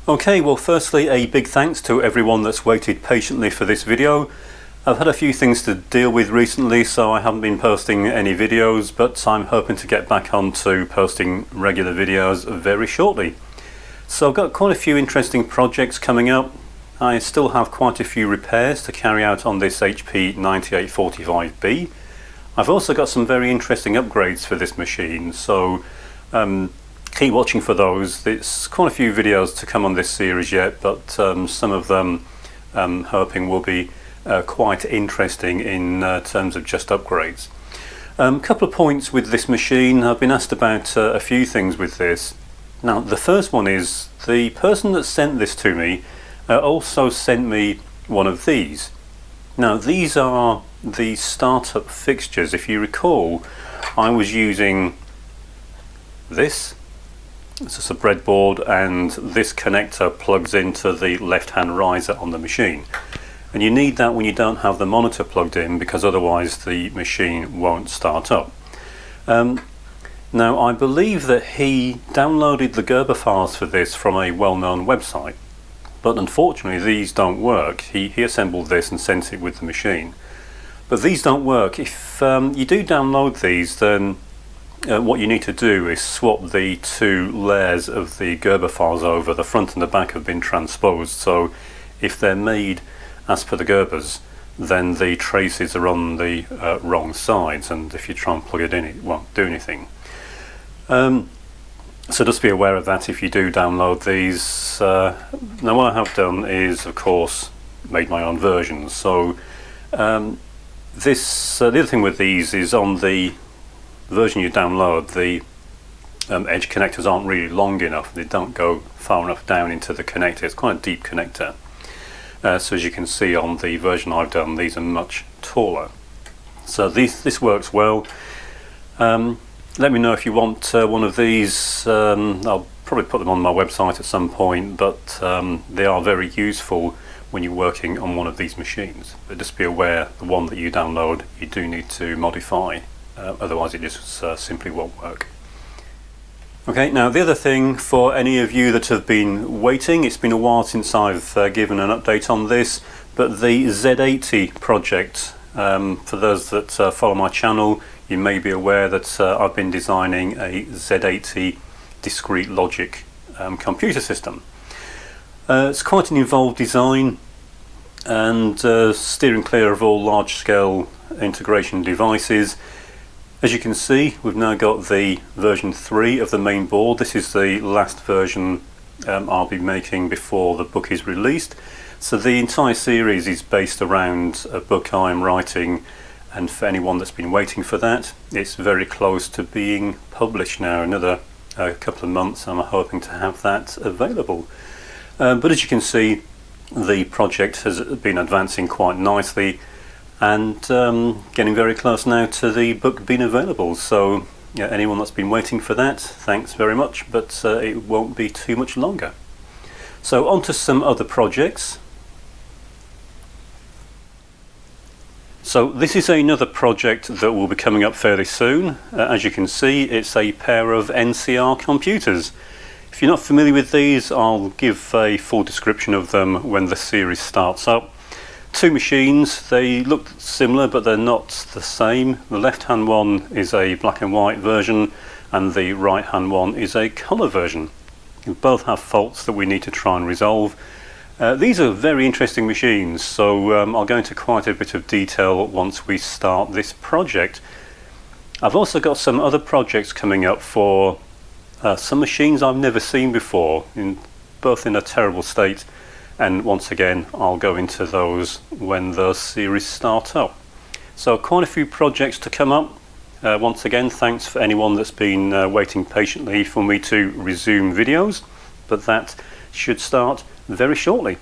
Okay, well firstly a big thanks to everyone that's waited patiently for this video. I've had a few things to deal with recently, so I haven't been posting any videos, but I'm hoping to get back onto posting regular videos very shortly. So I've got quite a few interesting projects coming up. I still have quite a few repairs to carry out on this HP 9845B. I've also got some very interesting upgrades for this machine, so keep watching for those. There's quite a few videos to come on this series yet, but some of them I'm hoping will be quite interesting in terms of just upgrades. A couple of points with this machine. I've been asked about a few things with this. Now the first one is the person that sent this to me also sent me one of these. Now these are the startup fixtures. If you recall, I was using this. It's just a breadboard, and this connector plugs into the left hand riser on the machine, and you need that when you don't have the monitor plugged in, because otherwise the machine won't start up. Now I believe that he downloaded the Gerber files for this from a well-known website, but unfortunately these don't work. He assembled this and sent it with the machine, but these don't work. If you do download these, then what you need to do is swap the two layers of the Gerber files over. The front and the back have been transposed, so if they're made as per the Gerbers, then the traces are on the wrong sides, and if you try and plug it in, it won't do anything. So just be aware of that if you do download these. Now what I have done is, of course, made my own versions. So the other thing with these is, on the version you download, the edge connectors aren't really long enough. They don't go far enough down into the connector. It's quite a deep connector. So as you can see on the version I've done, these are much taller. So this works well. Let me know if you want one of these. I'll probably put them on my website at some point, but they are very useful when you're working on one of these machines. But just be aware, the one that you download, you do need to modify. Otherwise it just simply won't work. Okay, now the other thing, for any of you that have been waiting, it's been a while since I've given an update on this, but the Z80 project, for those that follow my channel, you may be aware that I've been designing a Z80 discrete logic computer system. It's quite an involved design, and steering clear of all large-scale integration devices. As you can see, we've now got the version 3 of the main board. This is the last version I'll be making before the book is released. So the entire series is based around a book I'm writing, and for anyone that's been waiting for that, it's very close to being published now. Another couple of months I'm hoping to have that available. But as you can see, the project has been advancing quite nicely, and getting very close now to the book being available. So yeah, anyone that's been waiting for that, thanks very much, but it won't be too much longer. So on to some other projects. So this is another project that will be coming up fairly soon. As you can see, it's a pair of NCR computers. If you're not familiar with these, I'll give a full description of them when the series starts up. Two machines. They look similar, but they're not the same. The left hand one is a black and white version, and the right hand one is a colour version. They both have faults that we need to try and resolve. These are very interesting machines, so I'll go into quite a bit of detail once we start this project. I've also got some other projects coming up for some machines I've never seen before, both in a terrible state, and once again I'll go into those when the series start up. So quite a few projects to come up. Once again, thanks for anyone that's been waiting patiently for me to resume videos, but that should start very shortly.